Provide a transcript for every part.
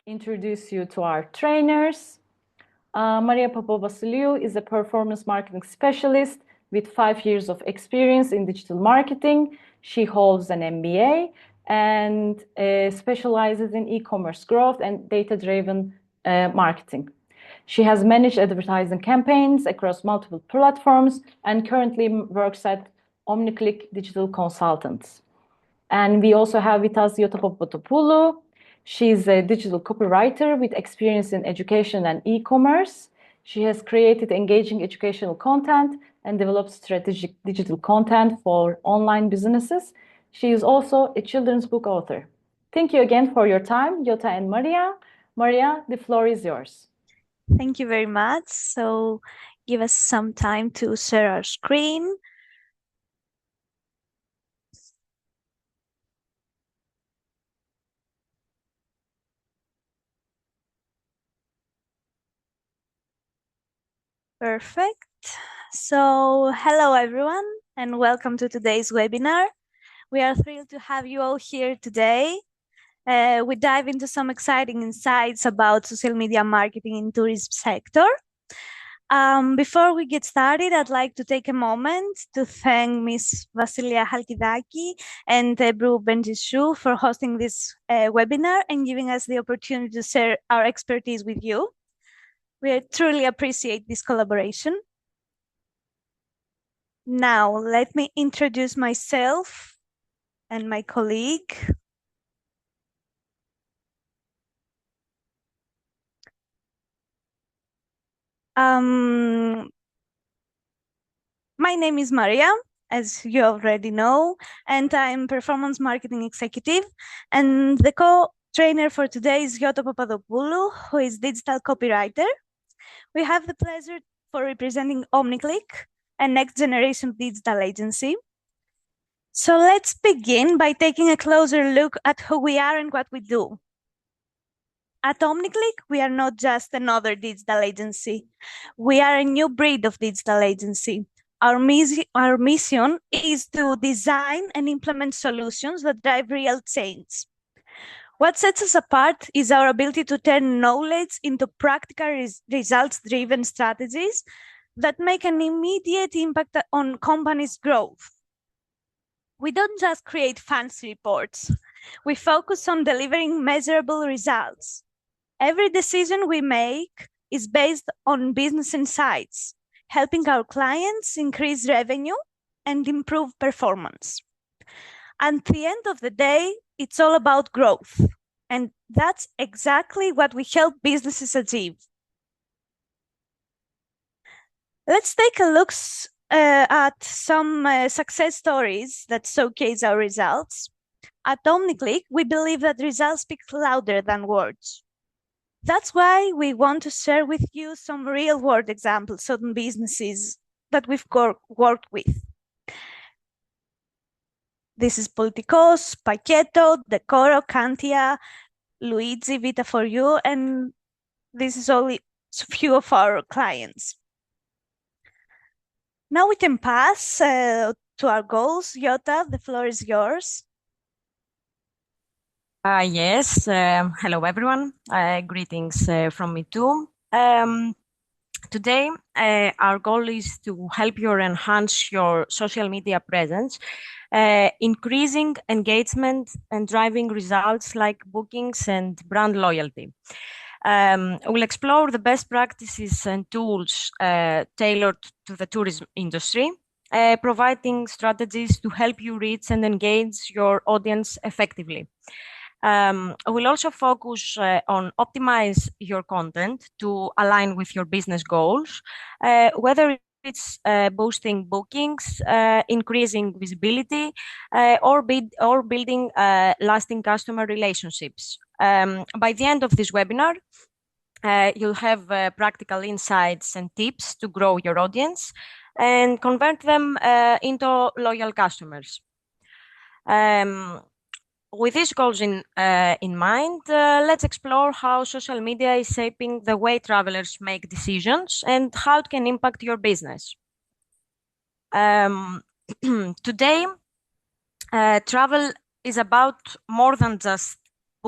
introduce you to our trainers. Maria Popova-Vasiliou is a performance marketing specialist with 5 years of experience in digital marketing. She holds an MBA and specializes in e-commerce growth and data-driven marketing. She has managed advertising campaigns across multiple platforms and currently works at OmniClick Digital Consultants. And we also have with us Yota Popotopoulou. She's a digital copywriter with experience in education and e-commerce. She has created engaging educational content and developed strategic digital content for online businesses. She is also a children's book author. Thank you again for your time, Yota and Maria. Maria, the floor is yours. Thank you very much. So give us some time to share our screen. Perfect. So hello everyone and welcome to today's webinar. We are thrilled to have you all here today. We dive into some exciting insights about social media marketing in tourism sector. Before we get started, I'd like to take a moment to thank Ms. Vasilia Halkidaki and Ebru Benjishu for hosting this webinar and giving us the opportunity to share our expertise with you. We truly appreciate this collaboration. Now, let me introduce myself and my colleague. My name is Maria, as you already know, and I'm performance marketing executive. And the co-trainer for today is Yota Papadopoulou, who is digital copywriter. We have the pleasure for representing OmniClick, a next generation digital agency. So let's begin by taking a closer look at who we are and what we do. At OmniClick, we are not just another digital agency. We are a new breed of digital agency. Our mission is to design and implement solutions that drive real change. What sets us apart is our ability to turn knowledge into practical results-driven strategies that make an immediate impact on companies' growth. We don't just create fancy reports. We focus on delivering measurable results. Every decision we make is based on business insights, helping our clients increase revenue and improve performance. At the end of the day, it's all about growth. And that's exactly what we help businesses achieve. Let's take a look at some success stories that showcase our results. At OmniClick, we believe that results speak louder than words. That's why we want to share with you some real-world examples of businesses that we've worked with. This is Politicos, Paqueto, Decoro, Cantia, Luigi, Vita for You, and this is only a few of our clients. Now we can pass to our goals. Yota, the floor is yours. Yes, hello everyone. Greetings from me too. Today, our goal is to help you enhance your social media presence, increasing engagement and driving results like bookings and brand loyalty. We'll explore the best practices and tools tailored to the tourism industry, providing strategies to help you reach and engage your audience effectively. We'll also focus on optimize your content to align with your business goals, whether it's boosting bookings, increasing visibility, or building lasting customer relationships. By the end of this webinar, you'll have practical insights and tips to grow your audience and convert them into loyal customers. With these goals in mind, let's explore how social media is shaping the way travelers make decisions and how it can impact your business. Today, travel is about more than just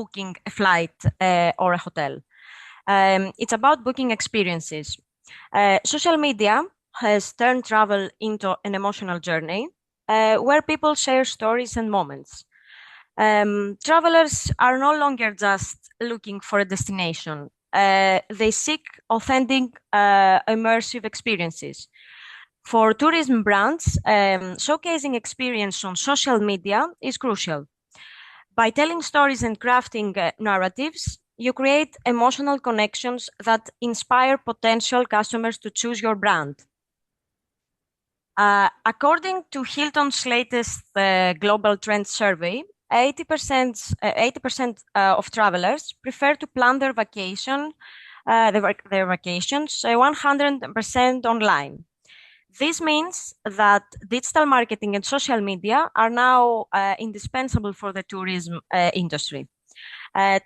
booking a flight or a hotel. It's about booking experiences. Social media has turned travel into an emotional journey where people share stories and moments. Travelers are no longer just looking for a destination. They seek authentic, immersive experiences. For tourism brands, showcasing experience on social media is crucial. By telling stories and crafting narratives, you create emotional connections that inspire potential customers to choose your brand. According to Hilton's latest global trend survey, 80% of travelers prefer to plan their vacations 100% online. This means that digital marketing and social media are now indispensable for the tourism industry.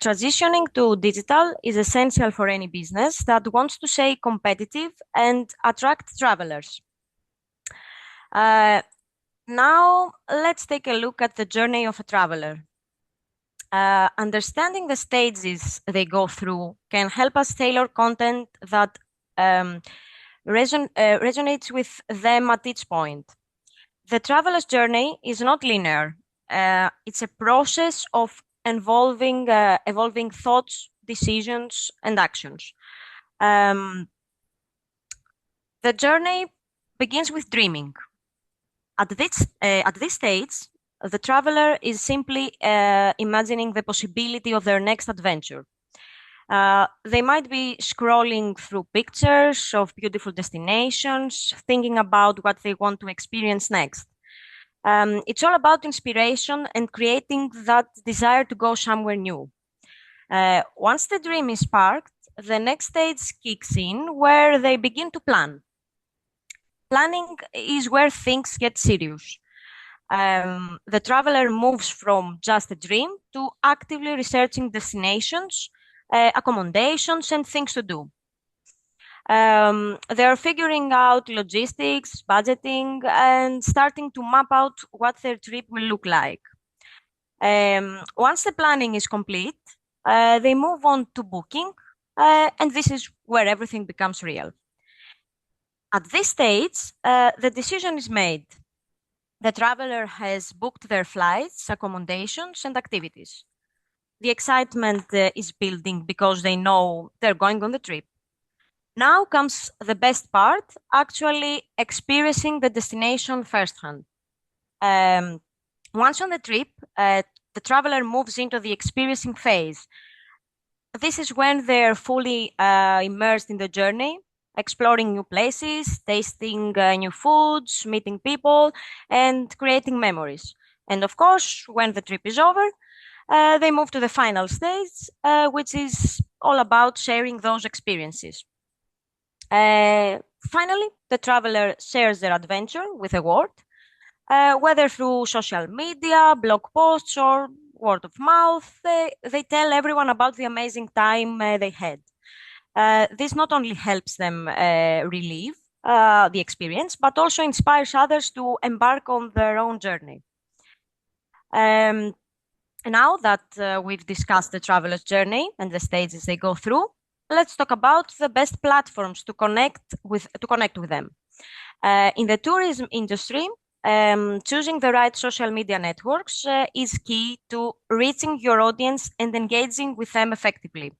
Transitioning to digital is essential for any business that wants to stay competitive and attract travelers. Now, let's take a look at the journey of a traveler. Understanding the stages they go through can help us tailor content that resonates with them at each point. The traveler's journey is not linear. It's a process of evolving thoughts, decisions, and actions. The journey begins with dreaming. At this stage, the traveler is simply imagining the possibility of their next adventure. They might be scrolling through pictures of beautiful destinations, thinking about what they want to experience next. It's all about inspiration and creating that desire to go somewhere new. Once the dream is sparked, the next stage kicks in where they begin to plan. Planning is where things get serious. The traveler moves from just a dream to actively researching destinations, accommodations, and things to do. They're figuring out logistics, budgeting, and starting to map out what their trip will look like. Once the planning is complete, they move on to booking, and this is where everything becomes real. At this stage, the decision is made. The traveler has booked their flights, accommodations, and activities. The excitement is building because they know they're going on the trip. Now comes the best part, actually experiencing the destination firsthand. Once on the trip, the traveler moves into the experiencing phase. This is when they're fully immersed in the journey, exploring new places, tasting new foods, meeting people, and creating memories. And of course, when the trip is over, they move to the final stage, which is all about sharing those experiences. Finally, the traveler shares their adventure with the world, whether through social media, blog posts, or word of mouth. They tell everyone about the amazing time they had. This not only helps them relive the experience, but also inspires others to embark on their own journey. Now that we've discussed the traveler's journey and the stages they go through, let's talk about the best platforms to connect with them. In the tourism industry, choosing the right social media networks is key to reaching your audience and engaging with them effectively.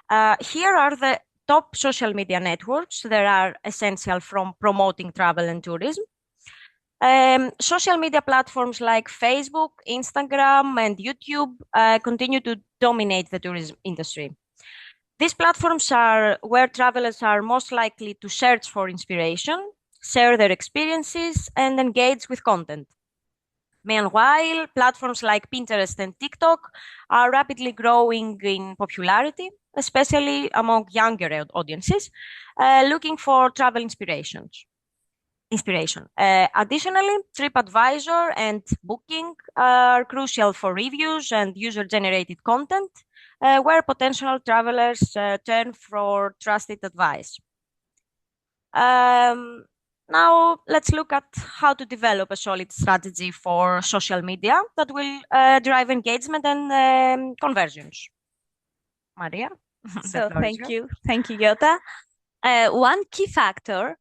Here are the top social media networks that are essential from promoting travel and tourism. Social media platforms like Facebook, Instagram, and YouTube continue to dominate the tourism industry. These platforms are where travelers are most likely to search for inspiration, share their experiences, and engage with content. Meanwhile, platforms like Pinterest and TikTok are rapidly growing in popularity, especially among younger audiences looking for travel inspiration. Additionally, TripAdvisor and Booking are crucial for reviews and user-generated content, where potential travelers turn for trusted advice. Now, let's look at how to develop a solid strategy for social media that will drive engagement and conversions. Maria, the So floor is yours. thank you, Jota. One key factor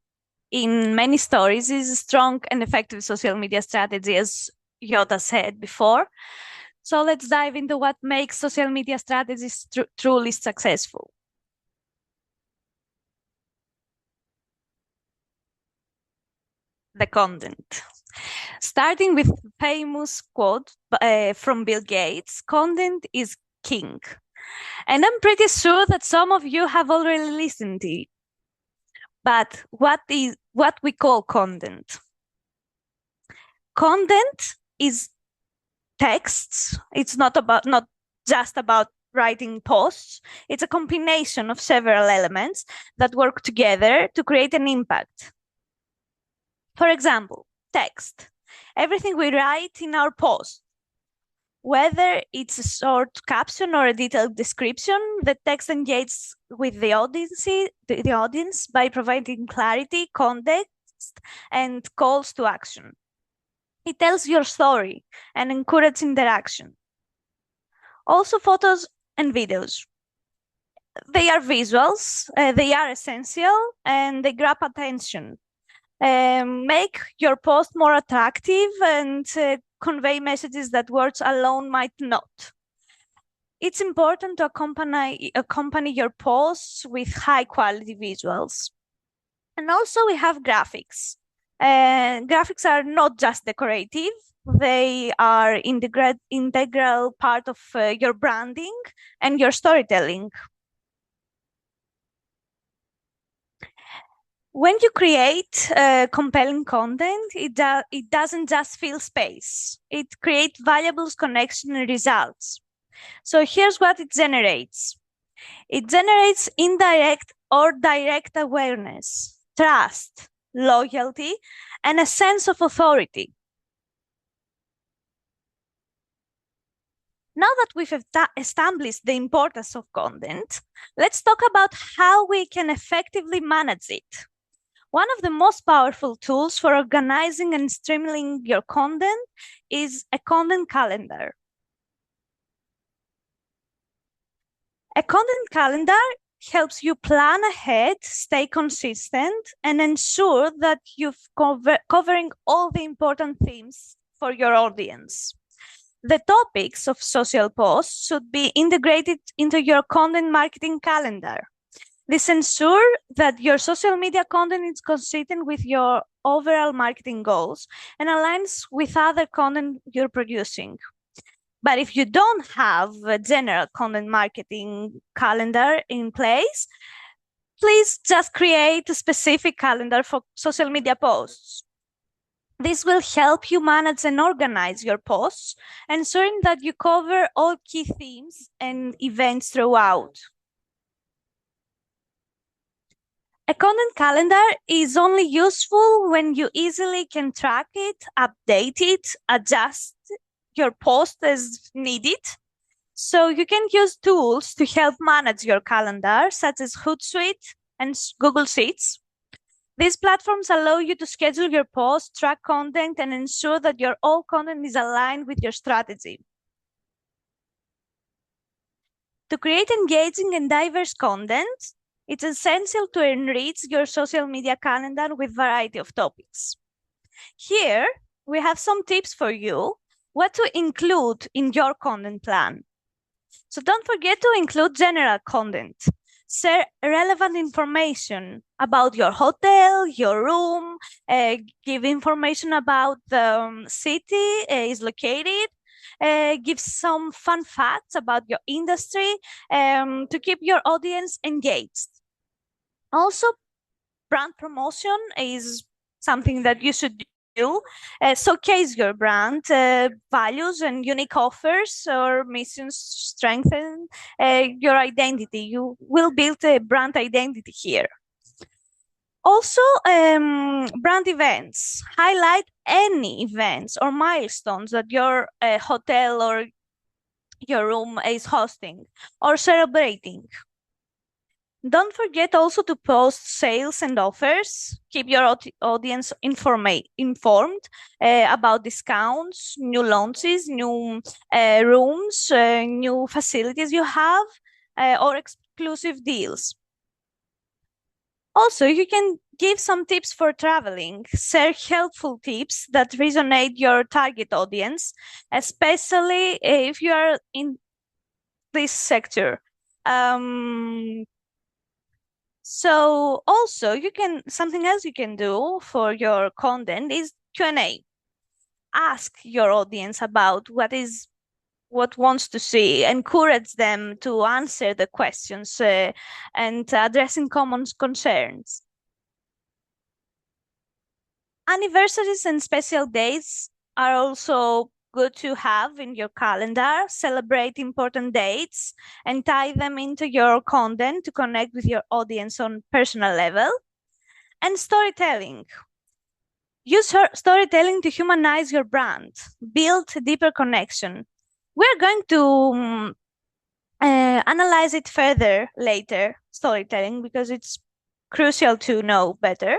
in many stories is a strong and effective social media strategy, as Jota said before. So let's dive into what makes social media strategies truly successful. The content. Starting with famous quote from Bill Gates, content is king. And I'm pretty sure that some of you have already listened to it. But what we call content? Content is texts. It's not just about writing posts. It's a combination of several elements that work together to create an impact. For example, text. Everything we write in our post, whether it's a short caption or a detailed description, the text engages with the audience by providing clarity, context, and calls to action. It tells your story and encourages interaction. Also, photos and videos. They are visuals, they are essential, and they grab attention. Make your post more attractive and convey messages that words alone might not. It's important to accompany your posts with high quality visuals. And also we have graphics. Graphics are not just decorative, they are integral part of your branding and your storytelling. When you create compelling content, it doesn't just fill space. It creates valuable connection and results. So here's what it generates. It generates indirect or direct awareness, trust, loyalty, and a sense of authority. Now that we've established the importance of content, let's talk about how we can effectively manage it. One of the most powerful tools for organizing and streamlining your content is a content calendar. A content calendar helps you plan ahead, stay consistent, and ensure that you're covering all the important themes for your audience. The topics of social posts should be integrated into your content marketing calendar. This ensures that your social media content is consistent with your overall marketing goals and aligns with other content you're producing. But if you don't have a general content marketing calendar in place, please just create a specific calendar for social media posts. This will help you manage and organize your posts, ensuring that you cover all key themes and events throughout. A content calendar is only useful when you easily can track it, update it, adjust your post as needed. So you can use tools to help manage your calendar, such as Hootsuite and Google Sheets. These platforms allow you to schedule your posts, track content, and ensure that your all content is aligned with your strategy. To create engaging and diverse content, it's essential to enrich your social media calendar with a variety of topics. Here, we have some tips for you what to include in your content plan. So don't forget to include general content. Share relevant information about your hotel, your room, give information about the city is located, give some fun facts about your industry to keep your audience engaged. Also, brand promotion is something that you should do. Showcase your brand values and unique offers or missions, strengthen your identity. You will build a brand identity here. Also, brand events. Highlight any events or milestones that your hotel or your room is hosting or celebrating. Don't forget also to post sales and offers. Keep your audience informed about discounts, new launches, new rooms, new facilities you have, or exclusive deals. Also, you can give some tips for traveling. Share helpful tips that resonate your target audience, especially if you are in this sector. So also something else you can do for your content is Q&A. Ask your audience about what wants to see, encourage them to answer the questions and addressing common concerns. Anniversaries and special days are also good to have in your calendar. Celebrate important dates and tie them into your content to connect with your audience on personal level. And storytelling. Use storytelling to humanize your brand, build a deeper connection. We're going to analyze it further later, storytelling, because it's crucial to know better.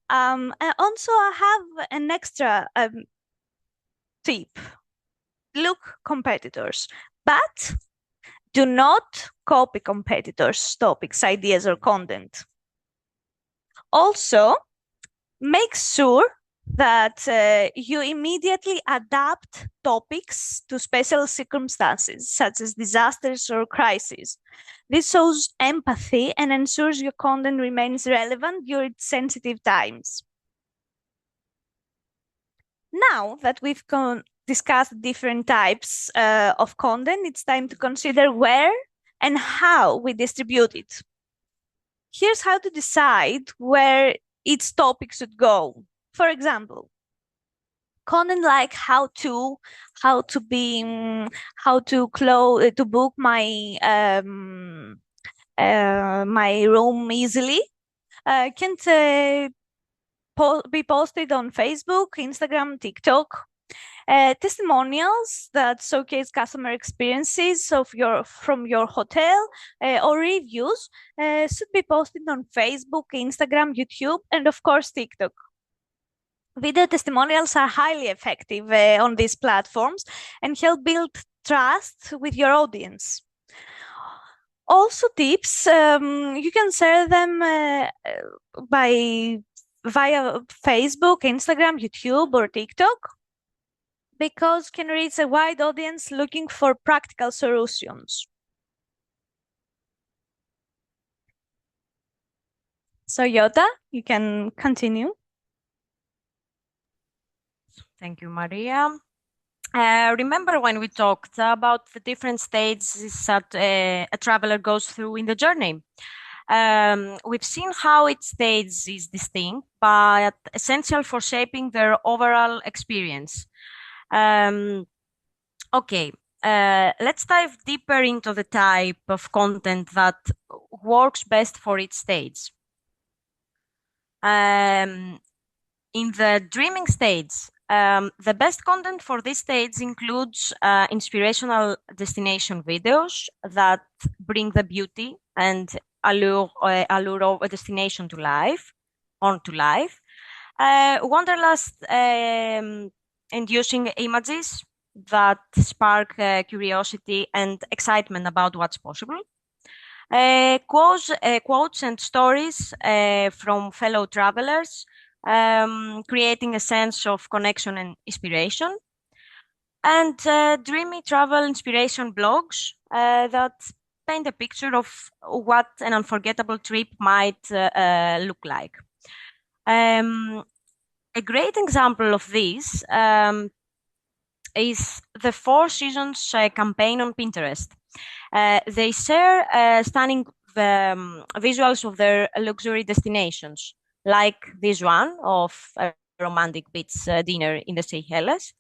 And also, I have an extra tip. Look competitors, but do not copy competitors' topics, ideas, or content. Also, make sure that you immediately adapt topics to special circumstances, such as disasters or crises. This shows empathy and ensures your content remains relevant during sensitive times. Now that we've discussed different types of content, it's time to consider where and how we distribute it. Here's how to decide where each topic should go. For example, content like how to book my my room easily can be posted on Facebook, Instagram, TikTok. Testimonials that showcase customer experiences from your hotel or reviews should be posted on Facebook, Instagram, YouTube, and of course TikTok. Video testimonials are highly effective on these platforms and help build trust with your audience. Also tips, you can share them via Facebook, Instagram, YouTube, or TikTok, because can reach a wide audience looking for practical solutions. So Yota, you can continue. Thank you, Maria. Remember when we talked about the different stages that a traveler goes through in the journey? We've seen how each stage is distinct, but essential for shaping their overall experience. Okay, let's dive deeper into the type of content that works best for each stage. In the dreaming stage, the best content for this stage includes inspirational destination videos that bring the beauty and allure of a destination to life, wanderlust inducing images that spark curiosity and excitement about what's possible. Quotes and stories from fellow travelers, creating a sense of connection and inspiration. And dreamy travel inspiration blogs that paint a picture of what an unforgettable trip might look like. A great example of this is the Four Seasons campaign on Pinterest. They share stunning visuals of their luxury destinations, like this one of a romantic beach dinner in the Seychelles.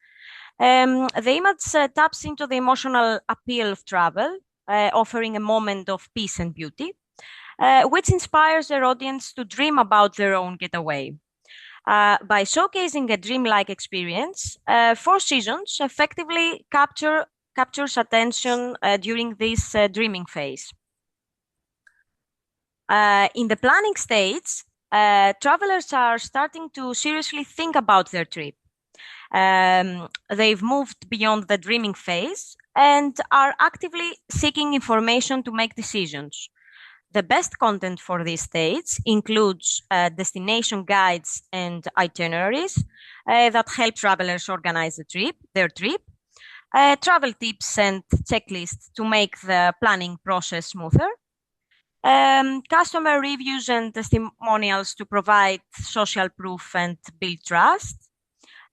The image taps into the emotional appeal of travel, offering a moment of peace and beauty, which inspires their audience to dream about their own getaway. By showcasing a dreamlike experience, Four Seasons effectively captures attention during this dreaming phase. In the planning stage, travelers are starting to seriously think about their trip. They've moved beyond the dreaming phase and are actively seeking information to make decisions. The best content for these states includes destination guides and itineraries that help travelers organize their trip, travel tips and checklists to make the planning process smoother, customer reviews and testimonials to provide social proof and build trust,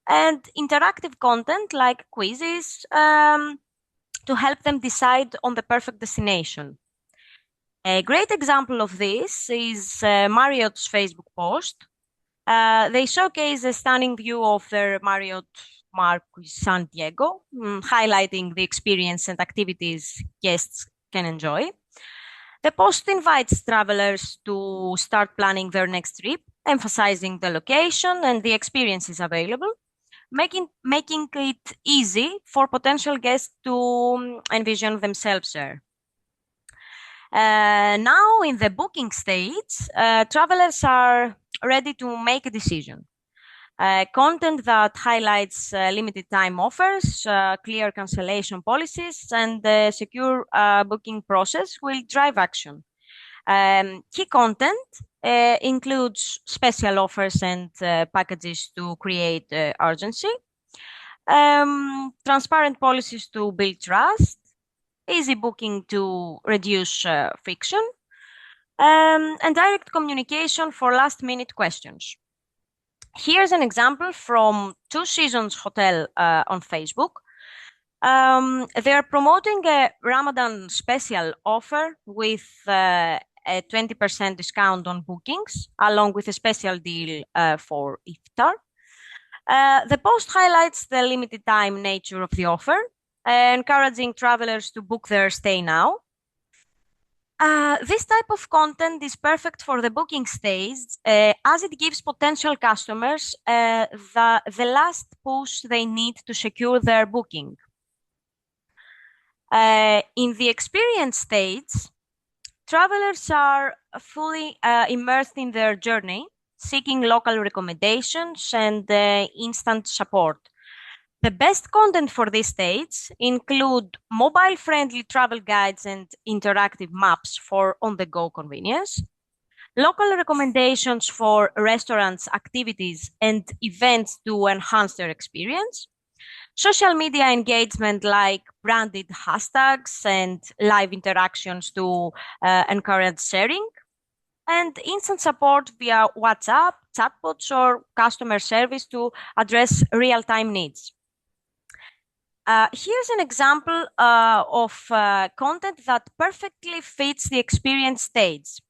and interactive content like quizzes to help them decide on the perfect destination. A great example of this is Marriott's Facebook post. They showcase a stunning view of their Marriott Marquis San Diego, highlighting the experience and activities guests can enjoy. The post invites travelers to start planning their next trip, emphasizing the location and the experiences available, making it easy for potential guests to envision themselves there. Now, in the booking stage, travelers are ready to make a decision. Content that highlights limited time offers, clear cancellation policies, and the secure booking process will drive action. Key content includes special offers and packages to create urgency, transparent policies to build trust, easy booking to reduce friction, and direct communication for last-minute questions. Here's an example from Two Seasons Hotel on Facebook. They're promoting a Ramadan special offer with a 20% discount on bookings, along with a special deal for iftar. The post highlights the limited time nature of the offer, encouraging travelers to book their stay now. This type of content is perfect for the booking stage as it gives potential customers the last push they need to secure their booking. In the experience stage, travelers are fully immersed in their journey, seeking local recommendations and instant support. The best content for this stage include mobile-friendly travel guides and interactive maps for on-the-go convenience, local recommendations for restaurants, activities, and events to enhance their experience, social media engagement like branded hashtags and live interactions to encourage sharing, and instant support via WhatsApp, chatbots, or customer service to address real-time needs. Here's an example of content that perfectly fits the experience stage.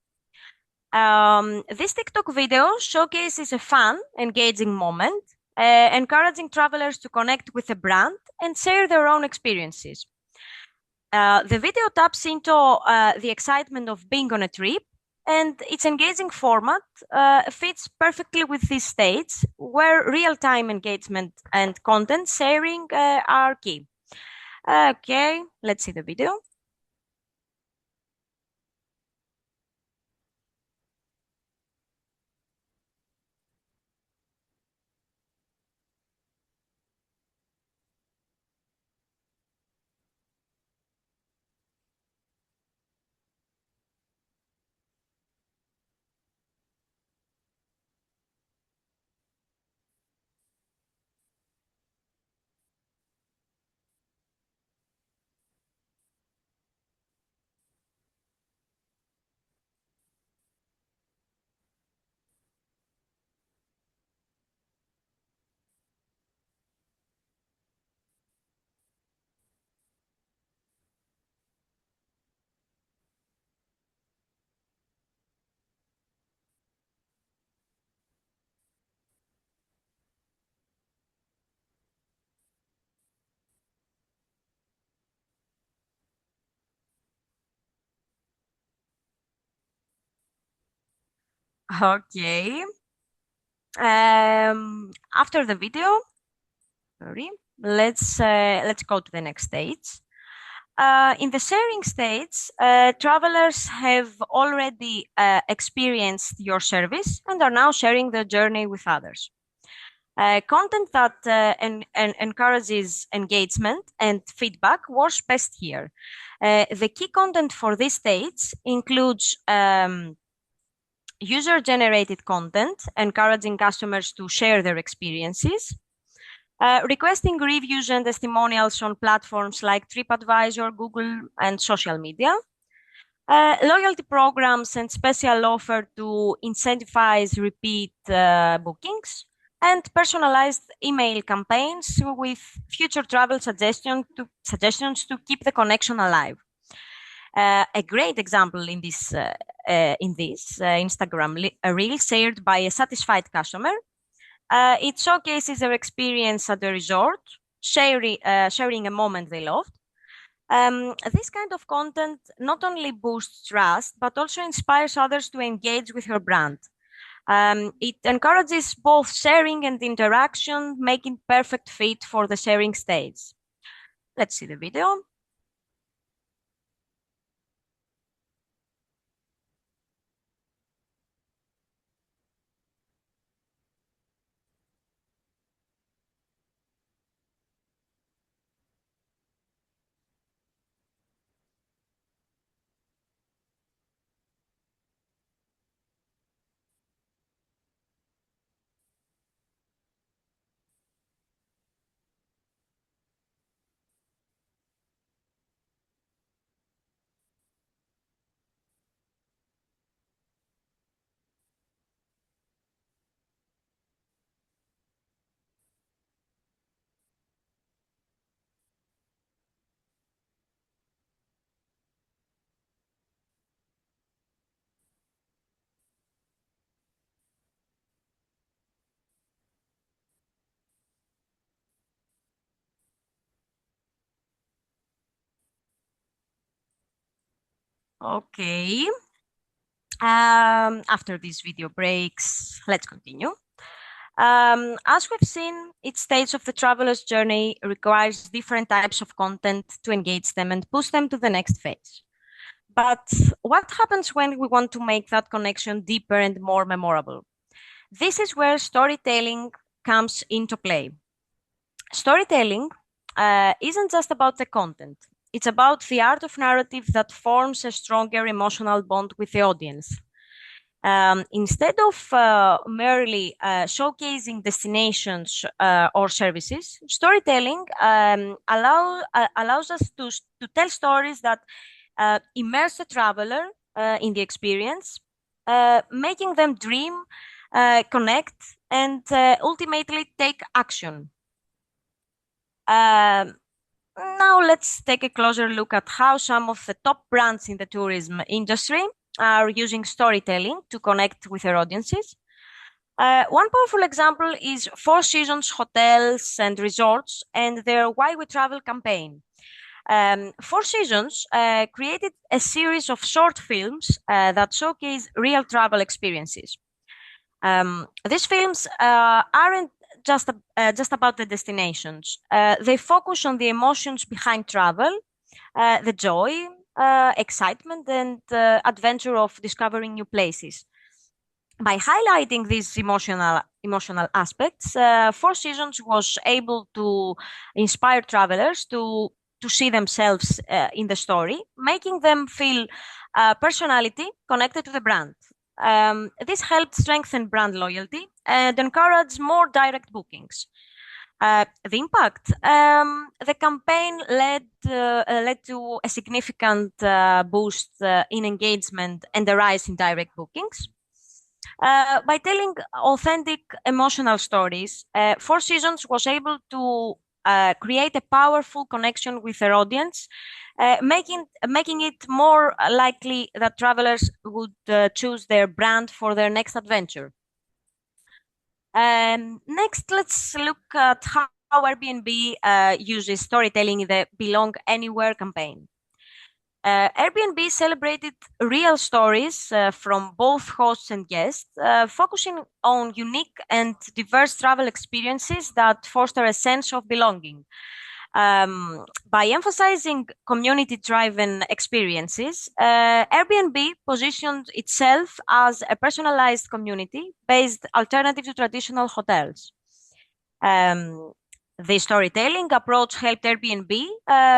This TikTok video showcases a fun, engaging moment, encouraging travelers to connect with the brand and share their own experiences. The video taps into the excitement of being on a trip, and its engaging format fits perfectly with this stage where real-time engagement and content sharing are key. Okay, let's see the video. Okay. After the video, sorry, let's go to the next stage. In the sharing states, travelers have already experienced your service and are now sharing their journey with others. Content that encourages engagement and feedback works best here. The key content for these states includes user-generated content, encouraging customers to share their experiences, requesting reviews and testimonials on platforms like TripAdvisor, Google, and social media, loyalty programs and special offer to incentivize repeat bookings, and personalized email campaigns with future travel suggestions to keep the connection alive. A great example in this Instagram reel shared by a satisfied customer. It showcases their experience at the resort, sharing a moment they loved. This kind of content not only boosts trust, but also inspires others to engage with your brand. It encourages both sharing and interaction, making perfect fit for the sharing stage. Let's see the video. Okay. After these video breaks, let's continue. As we've seen, each stage of the traveler's journey requires different types of content to engage them and push them to the next phase. But what happens when we want to make that connection deeper and more memorable? This is where storytelling comes into play. Storytelling isn't just about the content. It's about the art of narrative that forms a stronger emotional bond with the audience. Instead of merely showcasing destinations or services, storytelling allows us to tell stories that immerse the traveler in the experience, making them dream, connect, and ultimately take action. Now let's take a closer look at how some of the top brands in the tourism industry are using storytelling to connect with their audiences. One powerful example is Four Seasons Hotels and Resorts and their Why We Travel campaign. Four Seasons created a series of short films that showcase real travel experiences. These films aren't just about the destinations. They focus on the emotions behind travel, the joy, excitement, and adventure of discovering new places. By highlighting these emotional aspects, Four Seasons was able to inspire travelers to see themselves in the story, making them feel personality connected to the brand. This helped strengthen brand loyalty and encourage more direct bookings. The impact, the campaign led to a significant boost in engagement and a rise in direct bookings. By telling authentic emotional stories, Four Seasons was able to create a powerful connection with their audience, making it more likely that travelers would choose their brand for their next adventure. Next, let's look at how Airbnb uses storytelling in the Belong Anywhere campaign. Airbnb celebrated real stories from both hosts and guests, focusing on unique and diverse travel experiences that foster a sense of belonging. By emphasizing community-driven experiences, Airbnb positioned itself as a personalized community-based alternative to traditional hotels. The storytelling approach helped Airbnb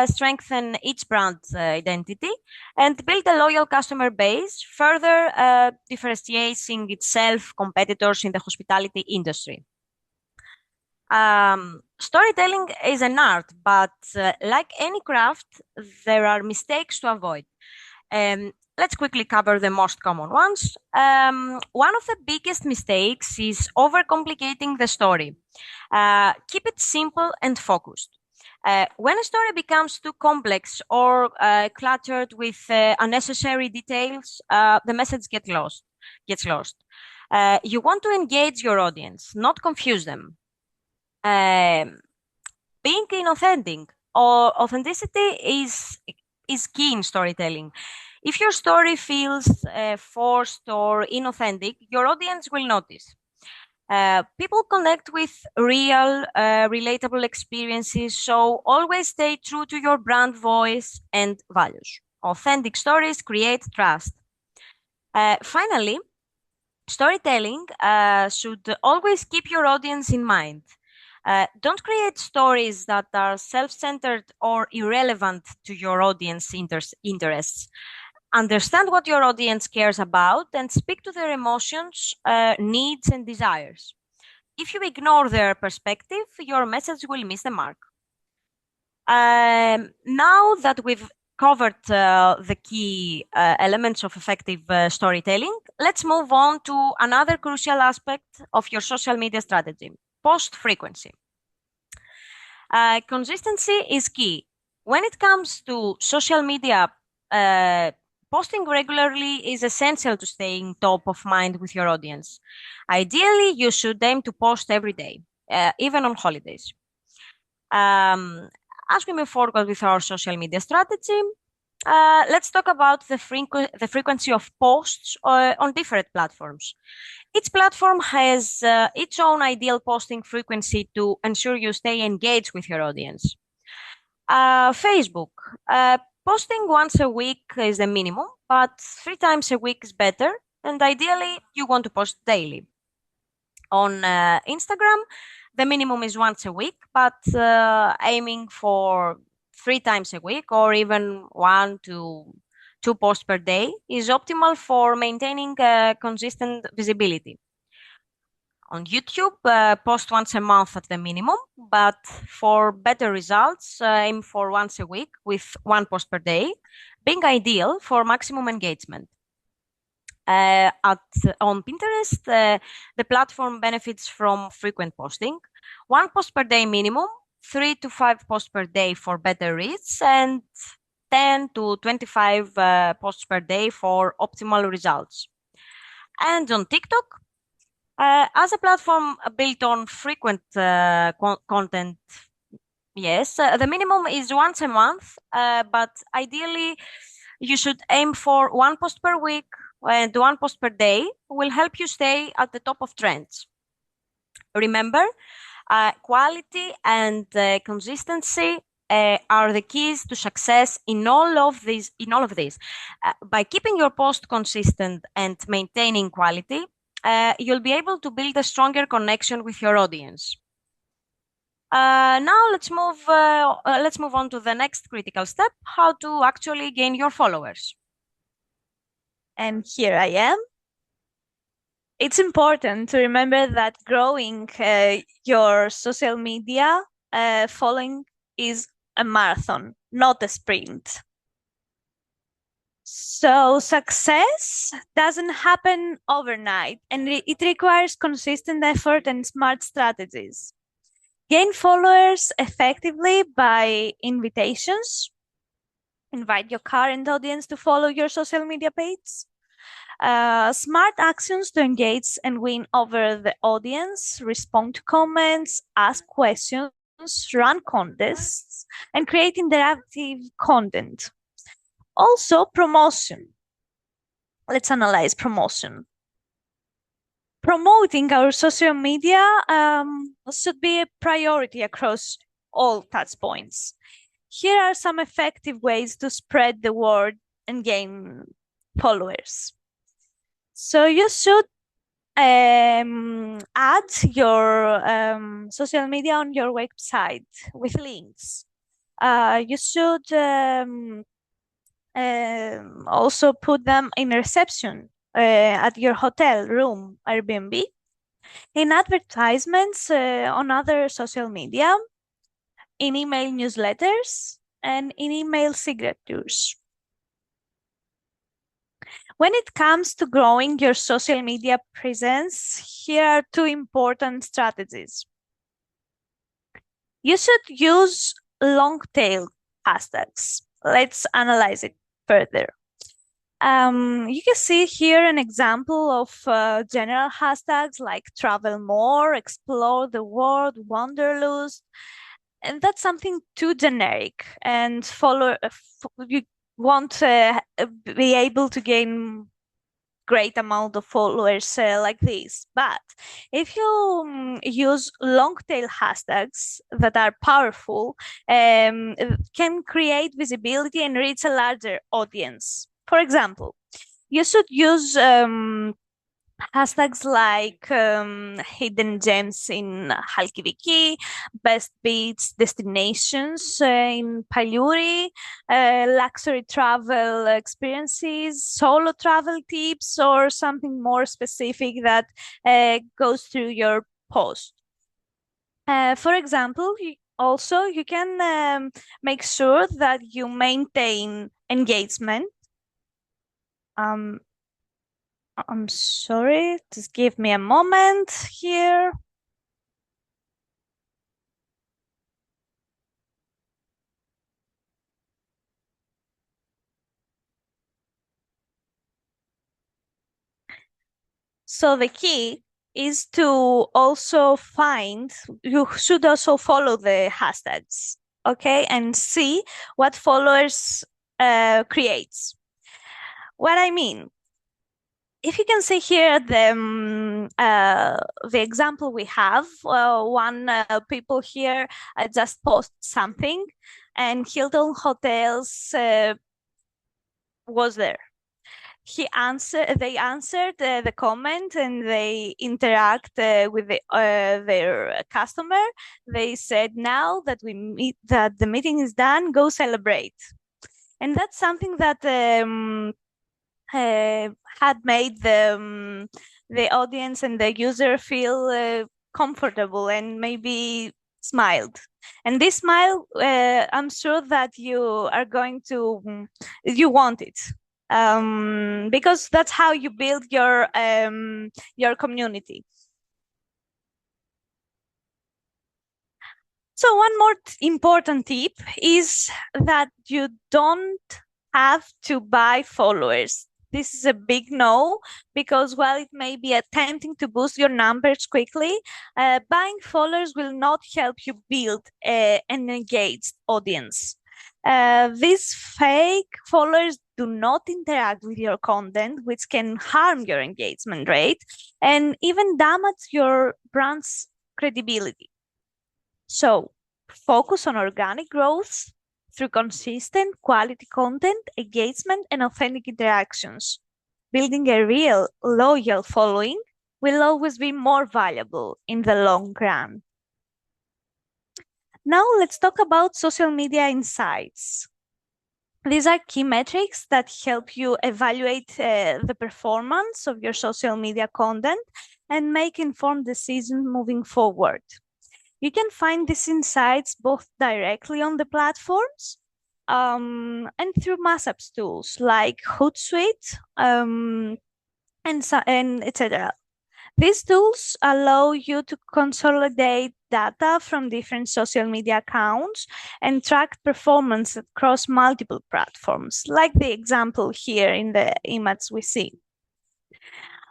strengthen its brand identity and build a loyal customer base, further differentiating itself competitors in the hospitality industry. Storytelling is an art, but like any craft, there are mistakes to avoid. Let's quickly cover the most common ones. One of the biggest mistakes is overcomplicating the story. Keep it simple and focused. When a story becomes too complex or cluttered with unnecessary details, the message gets lost. You want to engage your audience, not confuse them. Being inauthentic or authenticity is key in storytelling. If your story feels forced or inauthentic, your audience will notice. People connect with real, relatable experiences, so always stay true to your brand voice and values. Authentic stories create trust. Finally, storytelling should always keep your audience in mind. Don't create stories that are self-centered or irrelevant to your audience interests. Understand what your audience cares about and speak to their emotions, needs, and desires. If you ignore their perspective, your message will miss the mark. Now that we've covered the key elements of effective storytelling, let's move on to another crucial aspect of your social media strategy: post frequency. Consistency is key. When it comes to social media, posting regularly is essential to staying top of mind with your audience. Ideally, you should aim to post every day, even on holidays. As we move forward with our social media strategy, let's talk about the frequency of posts on different platforms. Each platform has its own ideal posting frequency to ensure you stay engaged with your audience. Facebook, posting once a week is the minimum, but 3 times a week is better, and ideally you want to post daily. On Instagram, the minimum is once a week, but aiming for 3 times a week or even 1 to 2 posts per day is optimal for maintaining consistent visibility. On YouTube, post once a month at the minimum, but for better results, aim for once a week with 1 post per day, being ideal for maximum engagement. On Pinterest, the platform benefits from frequent posting, 1 post per day minimum, 3 to 5 posts per day for better reach, and 10 to 25 posts per day for optimal results. And on TikTok, as a platform built on frequent content, yes, the minimum is once a month, but ideally you should aim for 1 post per week, and 1 post per day will help you stay at the top of trends. Remember, quality and consistency are the keys to success in all of this. By keeping your post consistent and maintaining quality, you'll be able to build a stronger connection with your audience. Now let's move on to the next critical step: how to actually gain your followers. And here I am. It's important to remember that growing your social media following is a marathon, not a sprint. So success doesn't happen overnight, and it requires consistent effort and smart strategies. Gain followers effectively by invitations. Invite your current audience to follow your social media page. Smart actions to engage and win over the audience, respond to comments, ask questions, run contests, and create interactive content. Also, promotion. Let's analyze promotion. Promoting our social media should be a priority across all touch points. Here are some effective ways to spread the word and gain followers. So you should add your social media on your website with links. You should also put them in reception at your hotel room, Airbnb, in advertisements on other social media, in email newsletters, and in email signatures. When it comes to growing your social media presence, here are two important strategies. You should use long tail hashtags. Let's analyze it further. You can see here an example of general hashtags like travel more, explore the world, wanderlust, and that's something too generic, and you won't be able to gain great amount of followers like this. But if you use long tail hashtags that are powerful, can create visibility and reach a larger audience. For example, you should use hashtags like hidden gems in Halkidiki, best beach destinations in Paliuri, luxury travel experiences, solo travel tips, or something more specific that goes through your post. For example, you can make sure that you maintain engagement. I'm sorry, just give me a moment here. So the key is to also you should also follow the hashtags, okay, and see what followers creates. What I mean, if you can see here the example we have, people here just post something, and Hilton Hotels was there. They answered the comment, and they interact with their customer. They said, now that the meeting is done, go celebrate. And that's something that had made the audience and the user feel comfortable and maybe smiled. And this smile, I'm sure that you want it. Because that's how you build your community. So one more important tip is that you don't have to buy followers. This is a big no, because while it may be attempting to boost your numbers quickly, buying followers will not help you build an engaged audience. These fake followers do not interact with your content, which can harm your engagement rate and even damage your brand's credibility. So focus on organic growth through consistent quality content, engagement, and authentic interactions. Building a real, loyal following will always be more valuable in the long run. Now let's talk about social media insights. These are key metrics that help you evaluate the performance of your social media content and make informed decisions moving forward. You can find these insights both directly on the platforms and through Massap's tools like Hootsuite and etc. These tools allow you to consolidate data from different social media accounts and track performance across multiple platforms, like the example here in the image we see.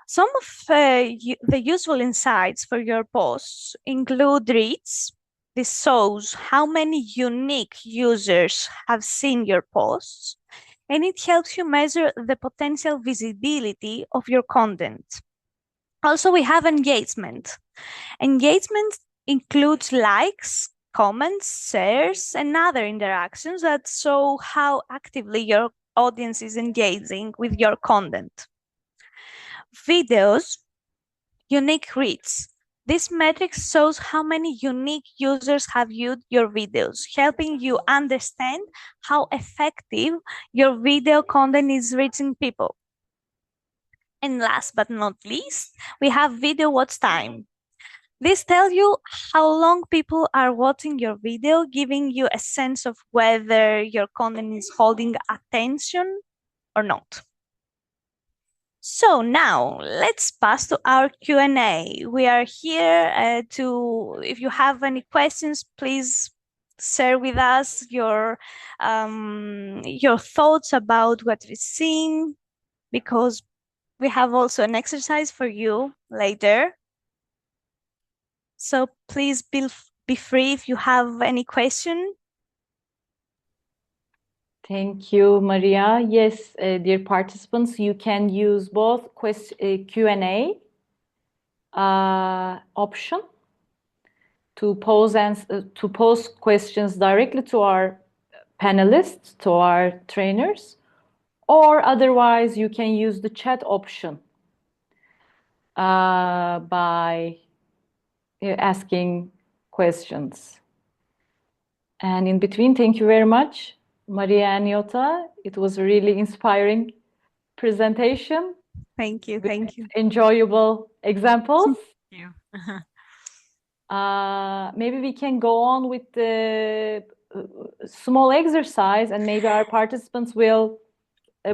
Some of the useful insights for your posts include reach. This shows how many unique users have seen your posts, and it helps you measure the potential visibility of your content. Also, we have engagement. Engagement includes likes, comments, shares, and other interactions that show how actively your audience is engaging with your content. Videos, unique reach. This metric shows how many unique users have viewed your videos, helping you understand how effective your video content is reaching people. And last but not least, we have video watch time. This tells you how long people are watching your video, giving you a sense of whether your content is holding attention or not. So now let's pass to our Q&A. We are here if you have any questions, please share with us your thoughts about what we've seen, because we have also an exercise for you later. So please be free if you have any question. Thank you, Maria. Yes, dear participants, you can use both Q&A option to pose questions directly to our panelists, to our trainers, or otherwise you can use the chat option by asking questions. And in between, thank you very much, Maria and Yota. It was a really inspiring presentation. Thank you. Thank you. Enjoyable examples. Thank you. Maybe we can go on with the small exercise, and maybe our participants will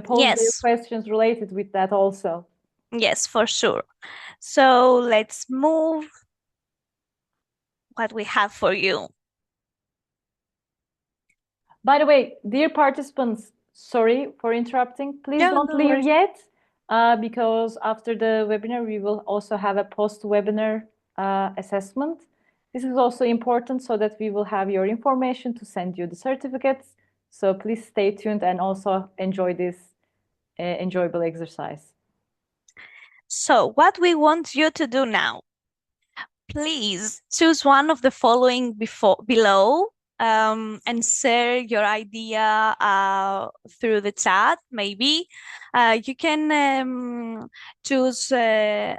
pose their questions related with that also. Yes, for sure. So let's move what we have for you. By the way, dear participants, sorry for interrupting. Please don't leave yet, because after the webinar, we will also have a post-webinar assessment. This is also important so that we will have your information to send you the certificates. So please stay tuned and also enjoy this enjoyable exercise. So what we want you to do now, please choose one of the following below and share your idea through the chat. Maybe you can choose a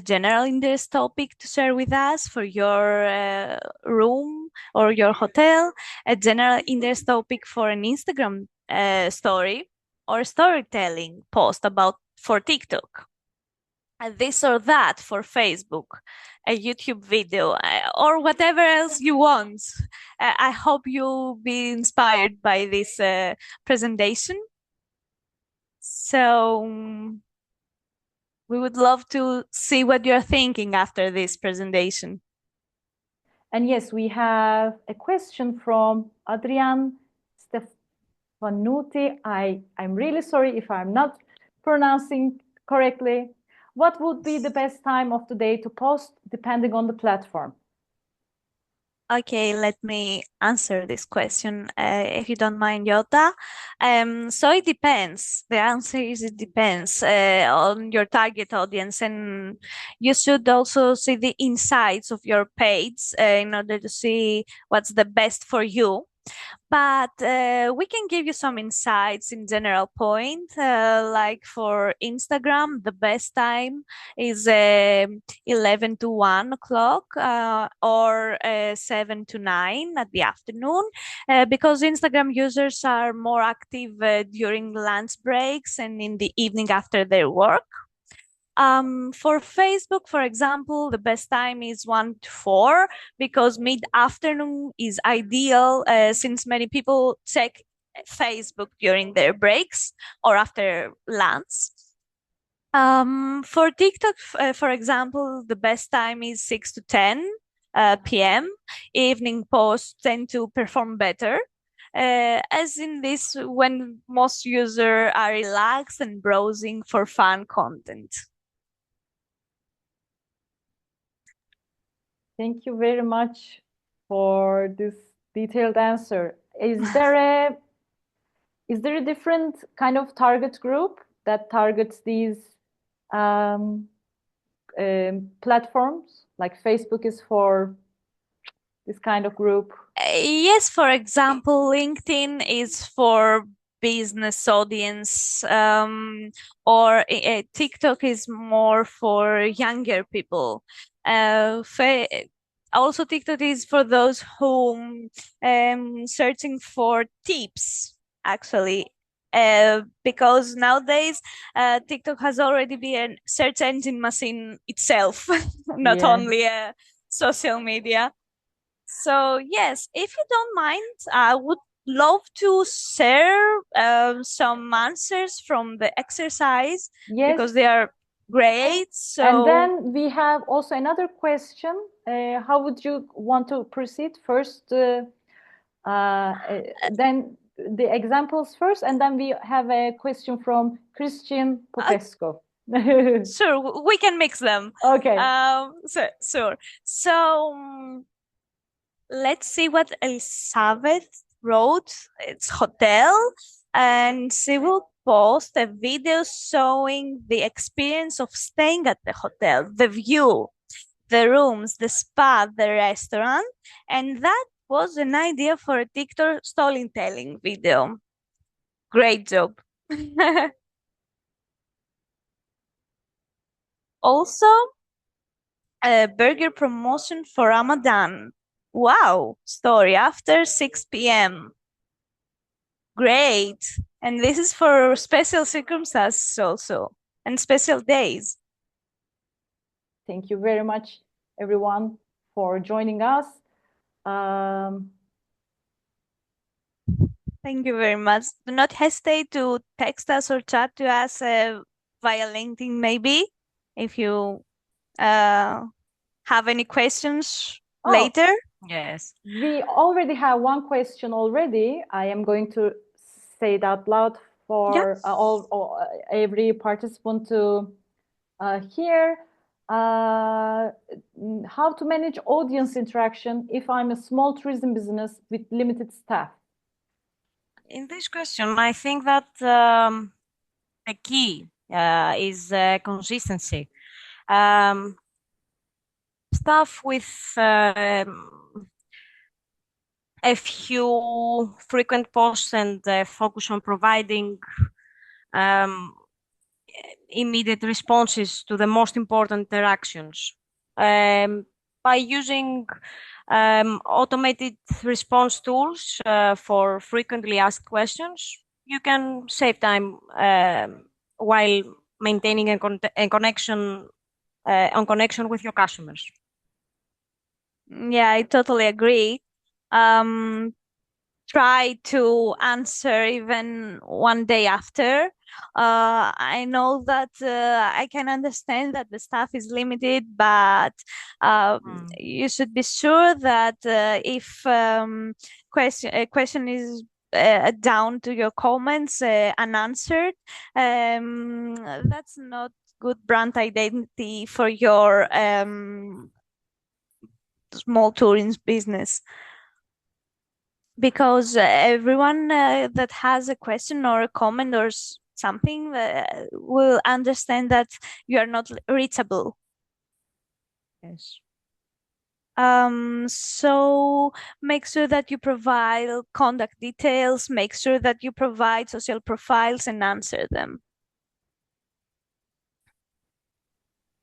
general interest topic to share with us for your room or your hotel, a general interest topic for an Instagram story or storytelling post for TikTok. This or that for Facebook, a YouTube video, or whatever else you want. I hope you'll be inspired by this presentation. So we would love to see what you're thinking after this presentation. And yes, we have a question from Adrian Stefanuti. I'm really sorry if I'm not pronouncing correctly. What would be the best time of the day to post depending on the platform? Okay, let me answer this question, if you don't mind, Yota. So it depends. The answer is it depends on your target audience, and you should also see the insights of your page in order to see what's the best for you. But we can give you some insights in general point, like for Instagram, the best time is 11 to 1 o'clock or 7 to 9 at the afternoon, because Instagram users are more active during lunch breaks and in the evening after their work. For Facebook, for example, the best time is 1 to 4, because mid-afternoon is ideal since many people check Facebook during their breaks or after lunch. For TikTok, for example, the best time is 6 to 10 p.m. Evening posts tend to perform better, as in this when most users are relaxed and browsing for fun content. Thank you very much for this detailed answer. Is there a different kind of target group that targets these platforms? Like Facebook is for this kind of group? Yes, for example, LinkedIn is for business audience, or TikTok is more for younger people. Also, TikTok is for those who searching for tips, actually. Because nowadays TikTok has already been a search engine machine itself, not Yeah. only a social media. So yes, if you don't mind, I would love to share some answers from the exercise Yes. because they are great. So And then we have also another question. How would you want to proceed? First, then the examples first, and then we have a question from Christian Popescu. sure, we can mix them. Okay. Sure. So let's see what Elizabeth wrote. It's hotel, and she will post a video showing the experience of staying at the hotel, the view, the rooms, the spa, the restaurant, and that was an idea for a TikTok storytelling video. Great job. Also, a burger promotion for Ramadan. Wow, story after 6 p.m. Great. And this is for special circumstances also, and special days. Thank you very much, everyone, for joining us. Thank you very much. Do not hesitate to text us or chat to us via LinkedIn, maybe, if you have any questions later. Yes. We already have one question already. I am going to say it out loud for every participant to hear. How to manage audience interaction if I'm a small tourism business with limited staff? In this question, I think that the key is consistency. Staff with a few frequent posts and focus on providing immediate responses to the most important interactions. By using automated response tools for frequently asked questions, you can save time while maintaining a connection with your customers. Yeah, I totally agree. Try to answer even one day after. I know that I can understand that the staff is limited, but you should be sure that if a question is down to your comments unanswered, that's not good brand identity for your small tourism business. Because everyone that has a question or a comment or something will understand that you are not reachable. Yes. So make sure that you provide contact details, make sure that you provide social profiles and answer them.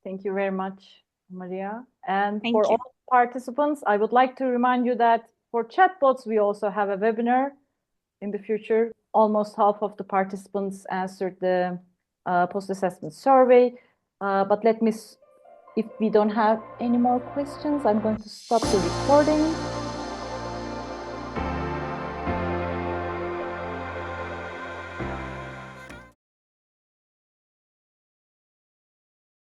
Thank you very much, Maria. And Thank for you. all participants, I would like to remind you that for chatbots, we also have a webinar in the future. Almost half of the participants answered the post-assessment survey. But if we don't have any more questions, I'm going to stop the recording.